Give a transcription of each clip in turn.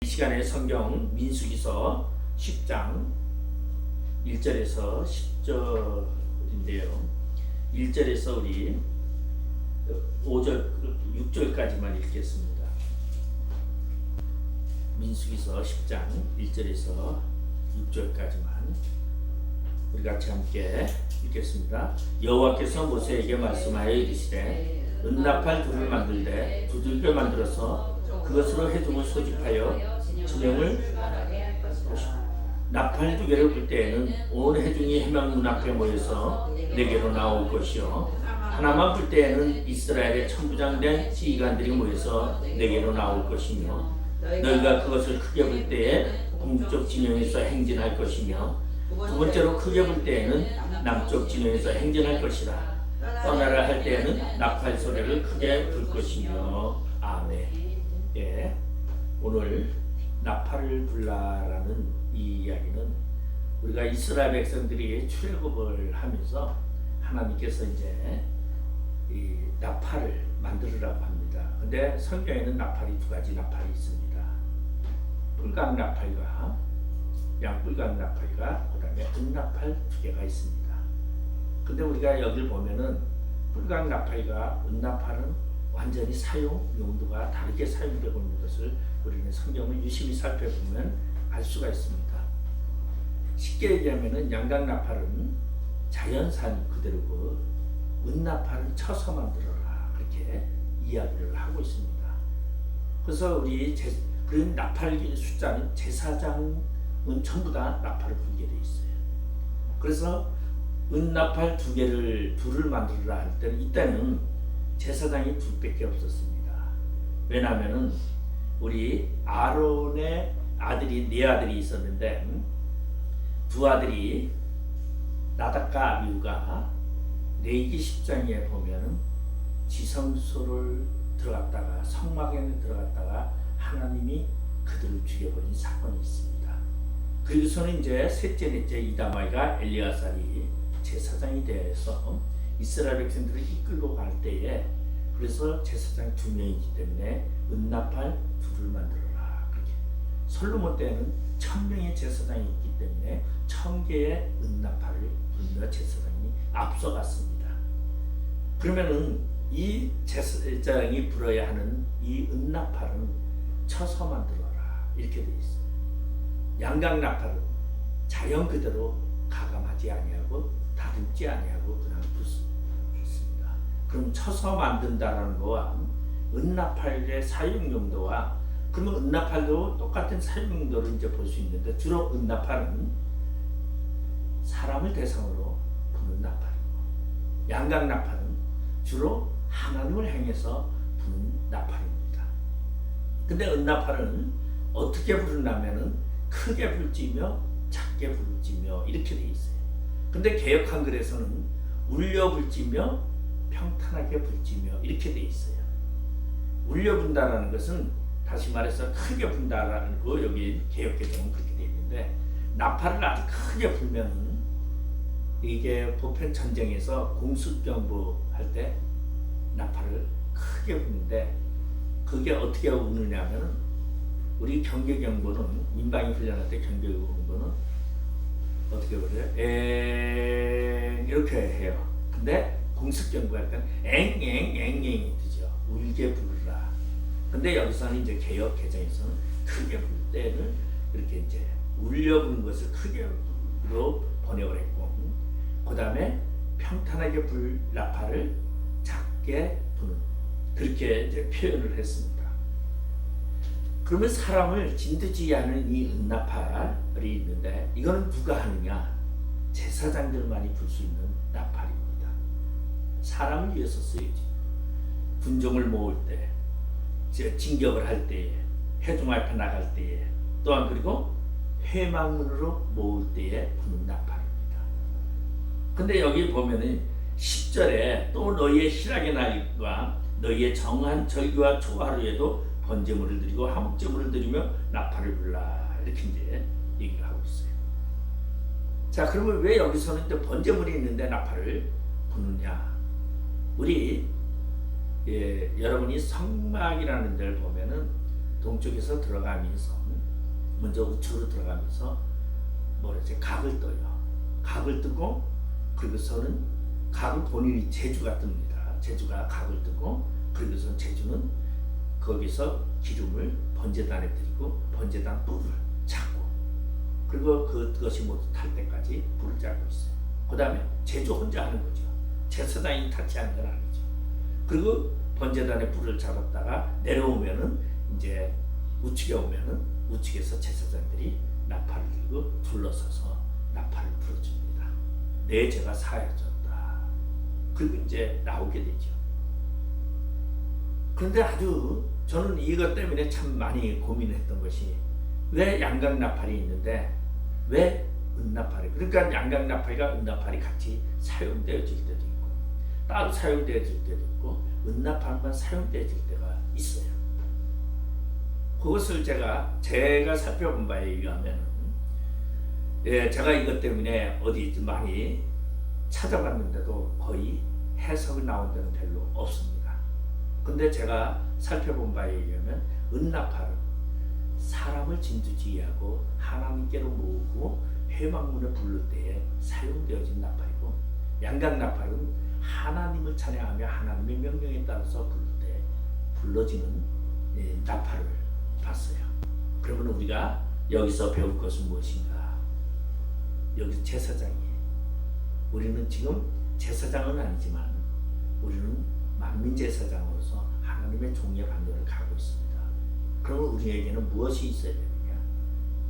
이 시간에 성경 민수기서 10장 1절에서 10절인데요. 1절에서 우리 5절, 6절까지만 읽겠습니다. 민수기서 10장 1절에서 6절까지만 우리 같이 함께 읽겠습니다. 여호와께서 모세에게 말씀하여 이르시되 은나팔 둘을 만들되 두들겨 만들어서 그것으로 해중을 소집하여 진영을 나팔 두 개를 불 때에는 온 해중이 해막 문 앞에 모여서 내게로 나올 것이요 하나만 불 때에는 이스라엘의 천부장된 지휘관들이 모여서 내게로 나올 것이며 너희가 그것을 크게 불 때에 동쪽 진영에서 행진할 것이며 두 번째로 크게 불 때에는 남쪽 진영에서 행진할 것이라. 떠나라 할 때에는 나팔 소리를 크게 불 것이며 아멘. 예, 오늘 나팔을 불라라는 이 이야기는 우리가 이스라엘 백성들이 출애굽을 하면서 하나님께서 이제 이 나팔을 만들으라고 합니다. 근데 성경에는 나팔이 두 가지 나팔이 있습니다. 뿔각 나팔과 양뿔각 나팔과 그다음에 은나팔 두 개가 있습니다. 근데 우리가 여기를 보면은 뿔각 나팔과 은나팔은 완전히 사용 용도가 다르게 사용되고 있는 것을 우리는 성경을 유심히 살펴보면 알 수가 있습니다. 쉽게 얘기하면은 양각 나팔은 자연산 그대로고 은나팔은 쳐서 만들어라 그렇게 이야기를 하고 있습니다. 그래서 그런 나팔 숫자는 제사장은 전부 다 나팔을 불게 돼 있어요. 그래서 은나팔 둘을 만들어라 할 때는 이때는 제사장이 둘밖에 없었습니다. 왜냐하면은 우리 아론의 아들이 네 아들이 있었는데 두 아들이 나답과 아비후가 레위기 10장에 보면은 지성소를 들어갔다가 성막에 들어갔다가 하나님이 그들을 죽여버린 사건이 있습니다. 그리고서는 이제 셋째 넷째 이다마이가 엘리아살이 제사장이 되어서 이스라엘 백성들을 이끌고 갈 때에 그래서 제사장 두 명이기 때문에 은나팔 둘을 만들어라 그렇게. 솔로몬 때는 1000명의 제사장이 있기 때문에 1000개의 은나팔을 불며 제사장이 앞서갔습니다. 그러면은 이 제사장이 불어야 하는 이 은나팔은 쳐서 만들어라 이렇게 되어 있어요. 양각 나팔은 자연 그대로 가감하지 아니하고 다듬지 아니하고 그냥 붙습니다. 그럼 쳐서 만든다라는 거와 은나팔의 사용 용도와 그러면 은나팔도 똑같은 사용 용도를 이제 볼 수 있는데 주로 은나팔은 사람을 대상으로 부는 나팔이고 양각 나팔은 주로 하나님을 향해서 부는 나팔입니다. 근데 은나팔은 어떻게 부르냐면은 크게 불지며 작게 불지며 이렇게 돼 있어요. 근데 개역 한글에서는 울려 불지며 평탄하게 불지며 이렇게 돼 있어요. 울려 분다라는 것은 다시 말해서 크게 분다라는 거 여기 개역 개정은 그렇게 돼 있는데 나팔을 아주 크게 불면은 이게 보편 전쟁에서 공습병부 할 때 나팔을 크게 부는데 그게 어떻게 우느냐면은 우리 경계경보는 민방위 훈련할 때 경계경보는 어떻게 그래요? 이렇게 해요. 근데 공습경보 할 때는 앵앵앵앵이 되죠. 울게 부르라. 근데 여기서는 이제 개역 개정에서는 크게 불 때는 이렇게 이제 울려 부는 것을 크게로 번역을 했고, 그 다음에 평탄하게 불 나팔을 작게 부는 그렇게 이제 표현을 했습니다. 그러면 사람을 진드지 않은 이 은나팔이 있는데 이거는 누가 하느냐? 제사장들만이 불 수 있는 나팔입니다. 사람을 위해서 쓰이지. 군종을 모을 때, 진격을 할 때에, 회중 앞에 나갈 때에, 또한 그리고 회막문으로 모을 때에 부는 나팔입니다. 근데 여기 보면은 10절에 또 너희의 희락의 날과 너희의 정한 절기와 초하루에도 번제물을 드리고 화목제물을 드리며 나팔을 불라 이렇게 이제 얘기를 하고 있어요. 자, 그러면 왜 여기서는 또 번제물이 있는데 나팔을 부느냐? 우리 여러분이 성막이라는 데를 보면은 동쪽에서 들어가면서 먼저 우측으로 들어가면서 뭐라지 각을 떠요. 각을 뜨고 그리고서는 각을 본인이 제주가 뜹니다. 제주가 각을 뜨고 그리고서 제주는 거기서 기름을 번제단에 드리고 번제단 뿔을 잡고 그리고 그것이 모두 탈 때까지 불을 잡고 있어요. 그 다음에 제주 혼자 하는 거죠. 제사장이 타치하는 건 아니죠. 그리고 번제단에 불을 잡았다가 내려오면은 이제 우측에 오면은 우측에서 제사장들이 나팔을 들고 둘러서서 나팔을 불어줍니다. 내 죄가 사해졌다. 그리고 이제 나오게 되죠. 그런데 아주 저는 이것 때문에 참 많이 고민했던 것이 왜 양각나팔이 있는데 왜 은나팔이 그러니까 양각나팔과 은나팔이 같이 사용되어질 때도 있고 따로 사용되어질 때도 있고 은나팔만 사용되어질 때가 있어요. 그것을 제가 살펴본 바에 의하면 제가 이것 때문에 어디 많이 찾아봤는데도 거의 해석이 나온 데는 별로 없습니다. 근데 제가 살펴본 바에 의하면 은나팔은 사람을 진두지휘하고 하나님께로 모으고 회막문에 부를 때에 사용되어진 나팔이고 양각나팔은 하나님을 찬양하며 하나님의 명령에 따라서 부를 때 불러지는 나팔을 봤어요. 그러면 우리가 여기서 배울 것은 무엇인가? 여기 제사장이에요. 우리는 지금 제사장은 아니지만 우리는 만민제사장으로서 하나님의 종의 반열을 가고 있습니다. 그러면 우리에게는 무엇이 있어야 되느냐?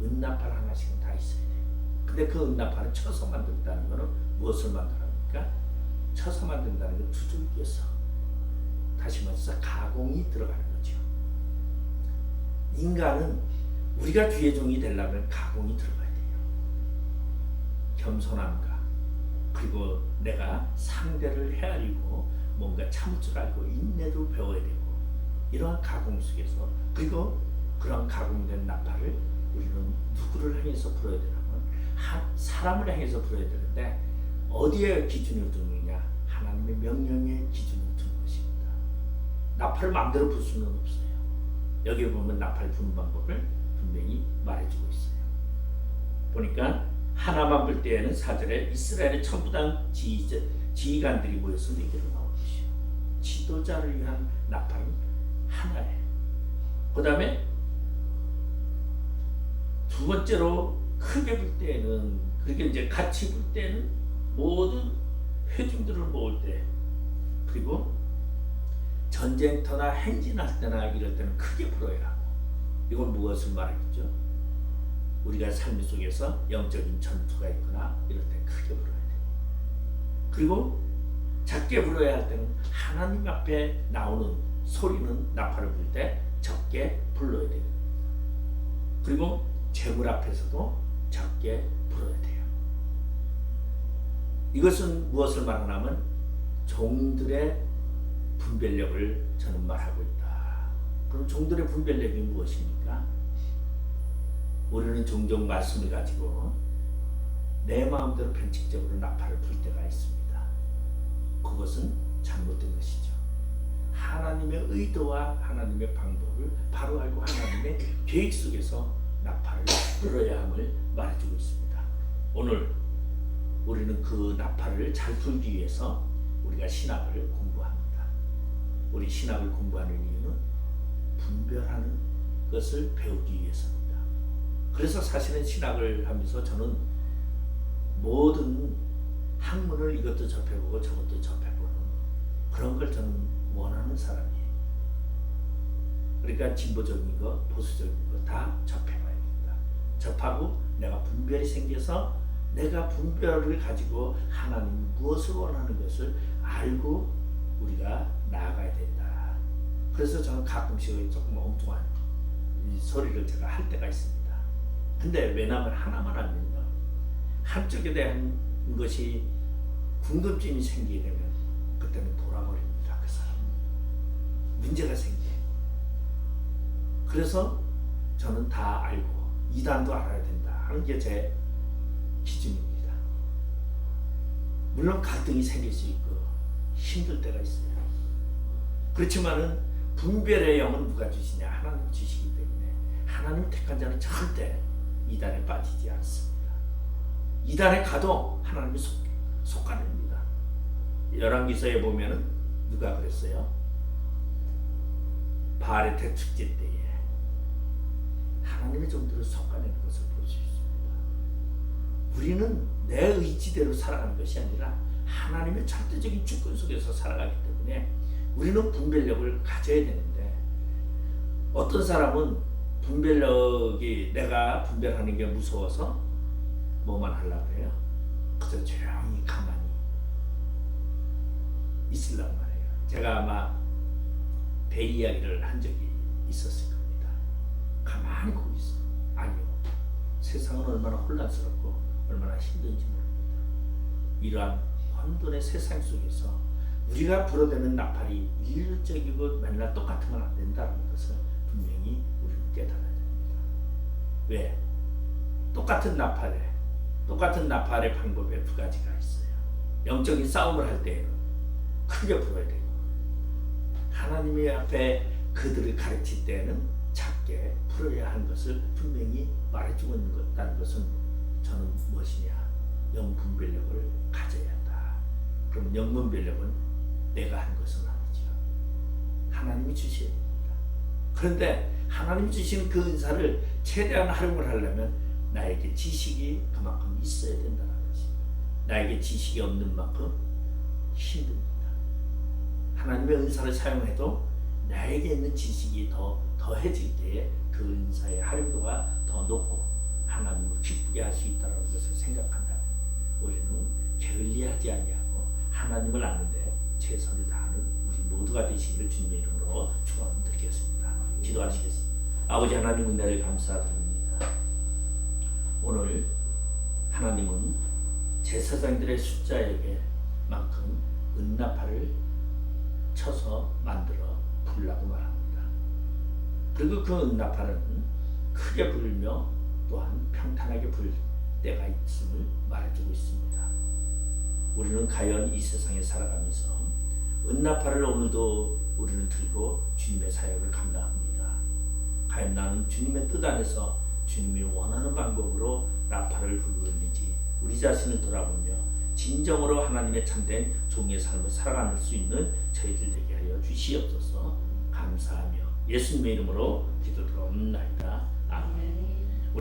은나팔 하나씩은 다 있어야 돼요. 근데 그 은나팔을 쳐서 만든다는 것은 무엇을 만들합니까? 쳐서 만든다는 건 두들겨서 다시 말해서 가공이 들어가는 거죠. 인간은 우리가 주의 종이 되려면 가공이 들어가야 돼요. 겸손함과 그리고 내가 상대를 헤아리고 뭔가 참을 줄 알고 인내도 배워야 되고 이러한 가공 속에서 그리고 그런 가공된 나팔을 우리는 누구를 향해서 불어야 되냐면 사람을 향해서 불어야 되는데 어디에 기준을 두느냐? 하나님의 명령에 기준을 두는 것입니다. 나팔을 마음대로 불 수는 없어요. 여기 보면 나팔 부는 방법을 분명히 말해주고 있어요. 보니까 하나만 불 때에는 4절에 이스라엘의 천부장 지휘관들이 모여서 내게로 나올 것이요. 지도자를 위한 나팔은 하나예요. 그 다음에 두 번째로 크게 불 때에는 그렇게 이제 같이 불 때는 모든 회중들을 모을 때 그리고 전쟁터나 행진할 때나 이럴 때는 크게 불어야 하고 이건 무엇을 말하겠죠? 우리가 삶 속에서 영적인 전투가 있거나 이럴 때 크게 불어야 돼요. 그리고 작게 불어야 할 때는 하나님 앞에 나오는 소리는 나팔을 불 때 적게 불러야 돼요. 그리고 재물 앞에서도 적게 불어야 돼요. 이것은 무엇을 말하냐면 종들의 분별력을 저는 말하고 있다. 그럼 종들의 분별력이 무엇입니까? 우리는 종종 말씀을 가지고 내 마음대로 변칙적으로 나팔을 불 때가 있습니다. 그것은 잘못된 것이죠. 하나님의 의도와 하나님의 방법을 바로 알고 하나님의 계획 속에서 나팔을 불어야 함을 말해주고 있습니다. 오늘 우리는 그 나팔을 잘 불기 위해서 우리가 신학을 공부합니다. 우리 신학을 공부하는 이유는 분별하는 것을 배우기 위해서입니다. 그래서 사실은 신학을 하면서 저는 모든 학문을 이것도 접해보고 저것도 접해보는 그런 걸 저는 원하는 사람이에요. 그러니까 진보적인 거, 보수적인 거 다 접해봐야 됩니다. 접하고 내가 분별이 생겨서 내가 분별을 가지고 하나님이 무엇을 원하는 것을 알고 우리가 나아가야 된다. 그래서 저는 가끔씩 조금 엉뚱한 이 소리를 제가 할 때가 있습니다. 근데 왜냐하면 하나만 하면요, 한쪽에 대한 것이 궁금증이 생기게 되면 그때는 돌아버립니다. 그 사람은 문제가 생겨요. 그래서 저는 다 알고 이단도 알아야 된다 하는 게 제 기준입니다. 물론 갈등이 생길 수 있고 힘들 때가 있어요. 그렇지만은 분별의 영은 누가 주시냐? 하나님 주시기 때문에 하나님 택한 자는 절대 이단에 빠지지 않습니다. 이단에 가도 하나님이 속가냅니다. 열왕기서에 보면은 누가 그랬어요? 바알의 대축제 때에 하나님의 종들을 속가내는 것을 볼 수 있습니다. 우리는 내 의지대로 살아가는 것이 아니라 하나님의 절대적인 주권 속에서 살아가기 때문에 우리는 분별력을 가져야 되는데, 어떤 사람은 분별력이, 내가 분별하는 게 무서워서 뭐만 하려고 해요? 그저 조용히 가만히 있으란 말이에요. 제가 아마 배 이야기를 한 적이 있었을 겁니다. 가만히 보고 있어. 아니요. 세상은 얼마나 혼란스럽고 얼마나 힘든지 모릅니다. 이러한 혼돈의 세상 속에서 우리가 불어대는 나팔이 일률적이고 맨날 똑같으면 안 된다는 것을 분명히 우리는 깨달아야 됩니다. 왜? 똑같은 나팔의 방법에 두 가지가 있어요. 영적인 싸움을 할 때에는 크게 불어야 되고, 하나님의 앞에 그들을 가르칠 때에는 작게 풀어야 하는 것을 분명히 말해주고 있다는 것은, 저는 무엇이냐? 영분별력을 가져야 한다. 그럼 영분별력은 내가 한 것은 아니죠. 하나님이 주셔야 됩니다. 그런데 하나님이 주신 그 은사를 최대한 활용을 하려면 나에게 지식이 그만큼 있어야 된다는 것입니다. 나에게 지식이 없는 만큼 힘듭니다. 하나님의 은사를 사용해도 나에게 있는 지식이 더해질 때에 그 은사의 활용도가 더 높고 하나님을 기쁘게 할 수 있다는 것을 생각한다면 우리는 게을리하지 아니하고 하나님을 아는데 최선을 다하는 우리 모두가 되시기를 주님의 이름으로 축원드리겠습니다. 기도하시겠습니다. 아버지 하나님, 은혜를 감사드립니다. 오늘 하나님은 제사장들의 숫자에게 만큼 은나팔을 쳐서 만들어 불라고 말합니다. 그리고 그 은나팔은 크게 불며 또한 평탄하게 불 때가 있음을 말해주고 있습니다. 우리는 과연 이 세상에 살아가면서 은나팔을 오늘도 우리는 들고 주님의 사역을 감당합니다. 과연 나는 주님의 뜻 안에서 주님이 원하는 방법으로 나팔을 불고 있는지 우리 자신을 돌아보며 진정으로 하나님의 참된 종의 삶을 살아갈 수 있는 저희들 되게 하여 주시옵소서. 감사하며 예수님의 이름으로 기도드리옵나이다.